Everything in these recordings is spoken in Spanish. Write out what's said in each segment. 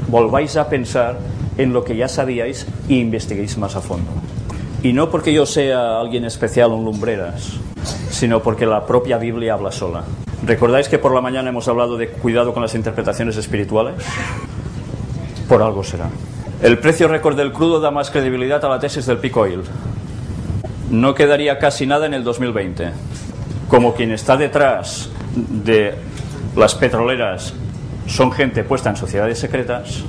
volváis a pensar en lo que ya sabíais e investiguéis más a fondo. Y no porque yo sea alguien especial, un lumbreras, sino porque la propia Biblia habla sola. ¿Recordáis que por la mañana hemos hablado de cuidado con las interpretaciones espirituales? Por algo será. El precio récord del crudo da más credibilidad a la tesis del peak oil. No quedaría casi nada en el 2020. Como quien está detrás de las petroleras son gente puesta en sociedades secretas,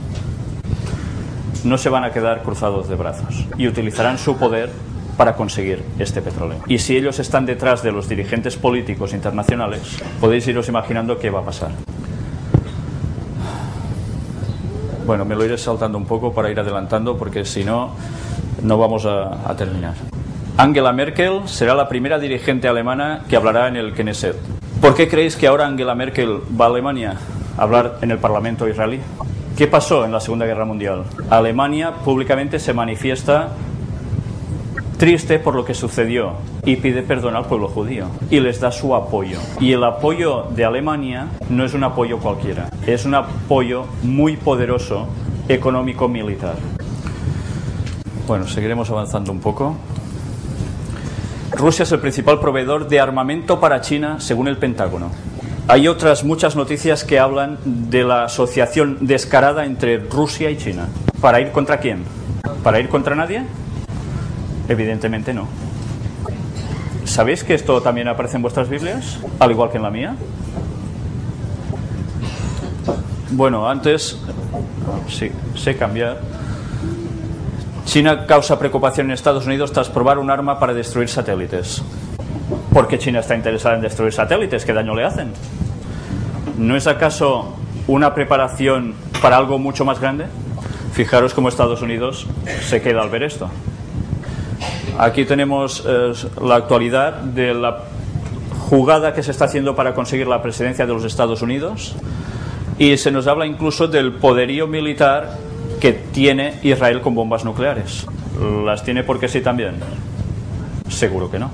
no se van a quedar cruzados de brazos y utilizarán su poder para conseguir este petróleo. Y si ellos están detrás de los dirigentes políticos internacionales, podéis iros imaginando qué va a pasar. Bueno, me lo iré saltando un poco para ir adelantando, porque si no, no vamos a terminar. Angela Merkel será la primera dirigente alemana que hablará en el Knesset. ¿Por qué creéis que ahora Angela Merkel va a Alemania a hablar en el Parlamento israelí? ¿Qué pasó en la Segunda Guerra Mundial? Alemania públicamente se manifiesta triste por lo que sucedió y pide perdón al pueblo judío y les da su apoyo. Y el apoyo de Alemania no es un apoyo cualquiera, es un apoyo muy poderoso económico-militar. Bueno, seguiremos avanzando un poco. Rusia es el principal proveedor de armamento para China, según el Pentágono. Hay otras muchas noticias que hablan de la asociación descarada entre Rusia y China. ¿Para ir contra quién? ¿Para ir contra nadie? Evidentemente no. ¿Sabéis que esto también aparece en vuestras Biblias? Al igual que en la mía. Bueno, antes... Sí, sé cambiar. China causa preocupación en Estados Unidos tras probar un arma para destruir satélites. ¿Por qué China está interesada en destruir satélites? ¿Qué daño le hacen? ¿No es acaso una preparación para algo mucho más grande? Fijaros cómo Estados Unidos se queda al ver esto. Aquí tenemos la actualidad de la jugada que se está haciendo para conseguir la presidencia de los Estados Unidos, y se nos habla incluso del poderío militar que tiene Israel con bombas nucleares. ¿Las tiene porque sí también? Seguro que no.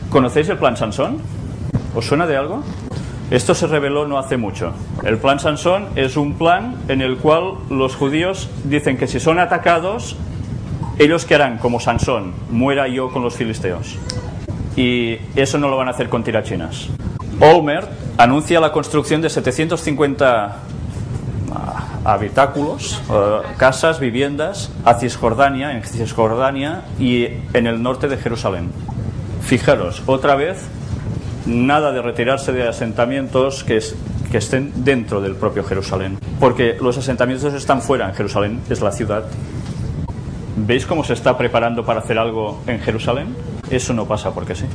¿Conocéis el plan Sansón? ¿Os suena de algo? Esto se reveló no hace mucho. El plan Sansón es un plan en el cual los judíos dicen que si son atacados, ellos que harán como Sansón, muera yo con los filisteos. Y eso no lo van a hacer con tirachinas. Olmert anuncia la construcción de 750 habitáculos, casas, viviendas, en Cisjordania y en el norte de Jerusalén. Fijaros, otra vez, nada de retirarse de asentamientos que estén dentro del propio Jerusalén, porque los asentamientos están fuera. En Jerusalén es la ciudad. ¿Veis cómo se está preparando para hacer algo en Jerusalén? Eso no pasa porque sí.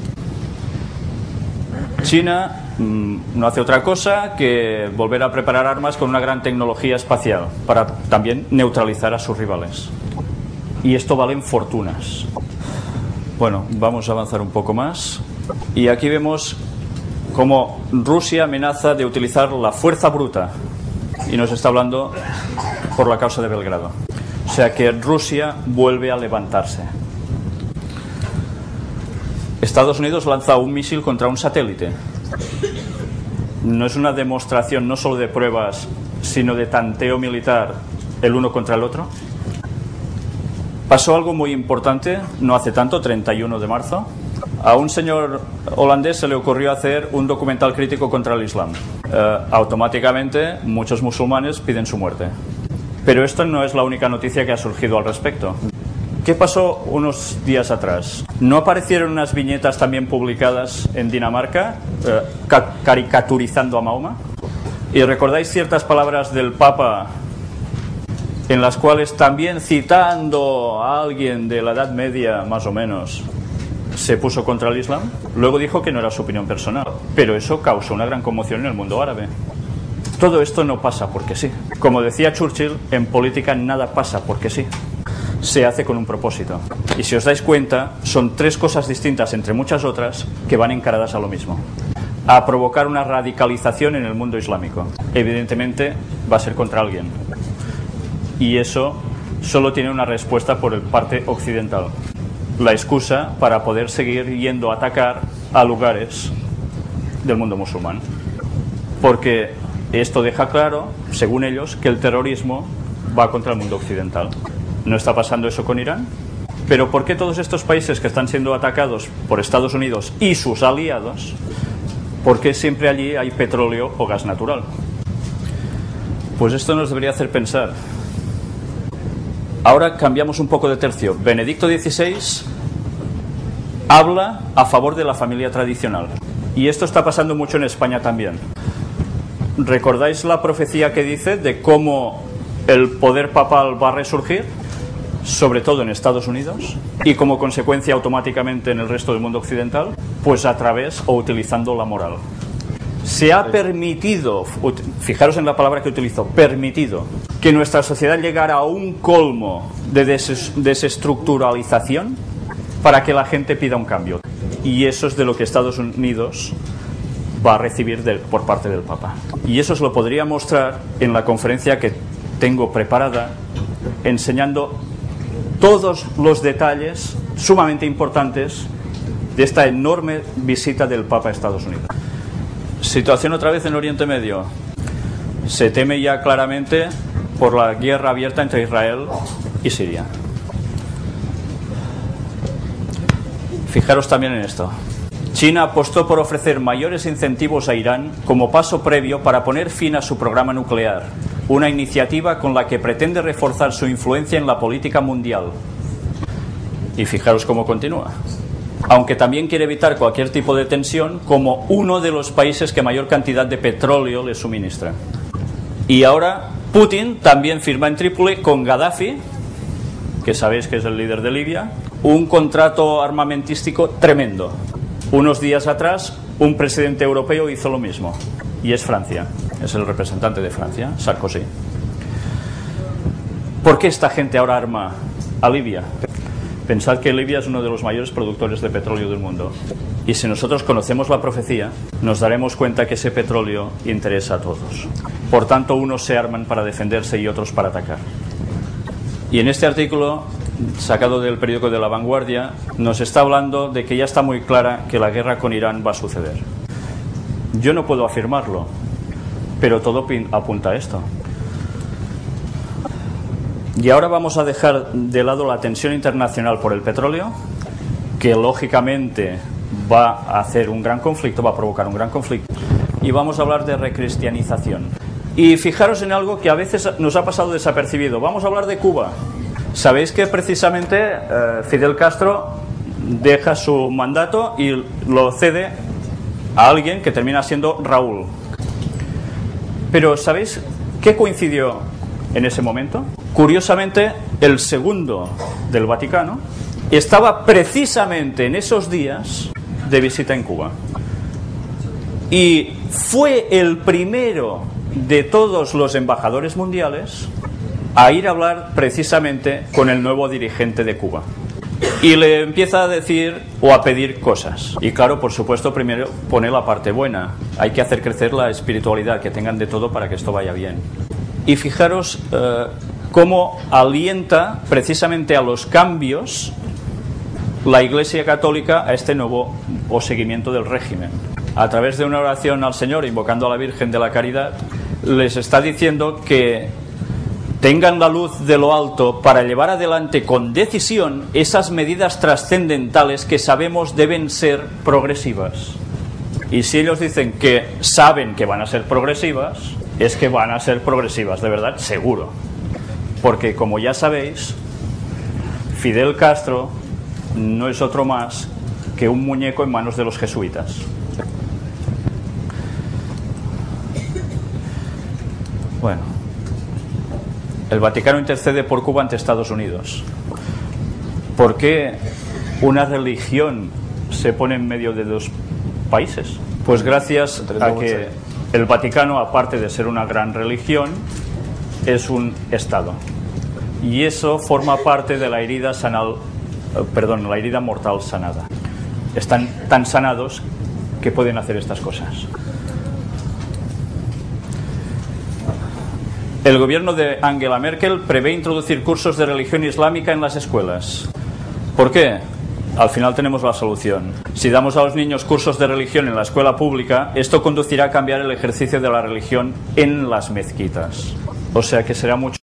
China no hace otra cosa que volver a preparar armas con una gran tecnología espacial para también neutralizar a sus rivales. Y esto valen fortunas. Bueno, vamos a avanzar un poco más. Y aquí vemos cómo Rusia amenaza de utilizar la fuerza bruta. Y nos está hablando por la causa de Belgrado. O sea que Rusia vuelve a levantarse. Estados Unidos lanza un misil contra un satélite. No es una demostración no solo de pruebas, sino de tanteo militar el uno contra el otro. Pasó algo muy importante no hace tanto, 31 de marzo. A un señor holandés se le ocurrió hacer un documental crítico contra el Islam. Automáticamente muchos musulmanes piden su muerte. Pero esto no es la única noticia que ha surgido al respecto. ¿Qué pasó unos días atrás? ¿No aparecieron unas viñetas también publicadas en Dinamarca caricaturizando a Mahoma? ¿Y recordáis ciertas palabras del Papa en las cuales también, citando a alguien de la Edad Media más o menos, se puso contra el Islam? Luego dijo que no era su opinión personal, pero eso causó una gran conmoción en el mundo árabe. Todo esto no pasa porque sí. Como decía Churchill, en política nada pasa porque sí. Se hace con un propósito. Y si os dais cuenta, son tres cosas distintas entre muchas otras que van encaradas a lo mismo: a provocar una radicalización en el mundo islámico. Evidentemente va a ser contra alguien. Y eso solo tiene una respuesta por el parte occidental: la excusa para poder seguir yendo a atacar a lugares del mundo musulmán. Porque esto deja claro, según ellos, que el terrorismo va contra el mundo occidental. ¿No está pasando eso con Irán? Pero ¿por qué todos estos países que están siendo atacados por Estados Unidos y sus aliados, por qué siempre allí hay petróleo o gas natural? Pues esto nos debería hacer pensar. Ahora cambiamos un poco de tercio. Benedicto XVI habla a favor de la familia tradicional. Y esto está pasando mucho en España también. ¿Recordáis la profecía que dice de cómo el poder papal va a resurgir? Sobre todo en Estados Unidos y como consecuencia automáticamente en el resto del mundo occidental, pues a través o utilizando la moral. Se ha permitido, fijaros en la palabra que utilizo, permitido, que nuestra sociedad llegara a un colmo de desestructuralización para que la gente pida un cambio. Y eso es de lo que Estados Unidos va a recibir por parte del Papa. Y eso os lo podría mostrar en la conferencia que tengo preparada, enseñando todos los detalles sumamente importantes de esta enorme visita del Papa a Estados Unidos. Situación otra vez en Oriente Medio. Se teme ya claramente por la guerra abierta entre Israel y Siria. Fijaros también en esto. China apostó por ofrecer mayores incentivos a Irán como paso previo para poner fin a su programa nuclear, una iniciativa con la que pretende reforzar su influencia en la política mundial. Y fijaros cómo continúa. Aunque también quiere evitar cualquier tipo de tensión como uno de los países que mayor cantidad de petróleo le suministra. Y ahora Putin también firma en Trípoli con Gaddafi, que sabéis que es el líder de Libia, un contrato armamentístico tremendo. Unos días atrás un presidente europeo hizo lo mismo, y es Francia, es el representante de Francia, Sarkozy. ¿Por qué esta gente ahora arma a Libia? Pensad que Libia es uno de los mayores productores de petróleo del mundo. Y si nosotros conocemos la profecía, nos daremos cuenta que ese petróleo interesa a todos. Por tanto, unos se arman para defenderse y otros para atacar. Y en este artículo, sacado del periódico de La Vanguardia, nos está hablando de que ya está muy clara que la guerra con Irán va a suceder. Yo no puedo afirmarlo, pero todo apunta a esto. Y ahora vamos a dejar de lado la tensión internacional por el petróleo, que lógicamente va a hacer un gran conflicto, va a provocar un gran conflicto, y vamos a hablar de recristianización. Y fijaros en algo que a veces nos ha pasado desapercibido. Vamos a hablar de Cuba. Sabéis que precisamente Fidel Castro deja su mandato y lo cede a alguien que termina siendo Raúl. Pero ¿sabéis qué coincidió en ese momento? Curiosamente, el segundo del Vaticano estaba precisamente en esos días de visita en Cuba. Y fue el primero de todos los embajadores mundiales a ir a hablar precisamente con el nuevo dirigente de Cuba. Y le empieza a decir o a pedir cosas. Y claro, por supuesto, primero pone la parte buena. Hay que hacer crecer la espiritualidad, que tengan de todo para que esto vaya bien. Y fijaros cómo alienta precisamente a los cambios la Iglesia Católica a este nuevo o seguimiento del régimen. A través de una oración al Señor, invocando a la Virgen de la Caridad, les está diciendo que tengan la luz de lo alto para llevar adelante con decisión esas medidas trascendentales que sabemos deben ser progresivas. Y si ellos dicen que saben que van a ser progresivas, es que van a ser progresivas, de verdad, seguro. Porque, como ya sabéis, Fidel Castro no es otro más que un muñeco en manos de los jesuitas. Bueno, el Vaticano intercede por Cuba ante Estados Unidos. ¿Por qué una religión se pone en medio de dos países? Pues gracias a que el Vaticano, aparte de ser una gran religión, es un Estado. Y eso forma parte de la herida la herida mortal sanada. Están tan sanados que pueden hacer estas cosas. El gobierno de Angela Merkel prevé introducir cursos de religión islámica en las escuelas. ¿Por qué? al final tenemos la solución. Si damos a los niños cursos de religión en la escuela pública, esto conducirá a cambiar el ejercicio de la religión en las mezquitas. O sea que será mucho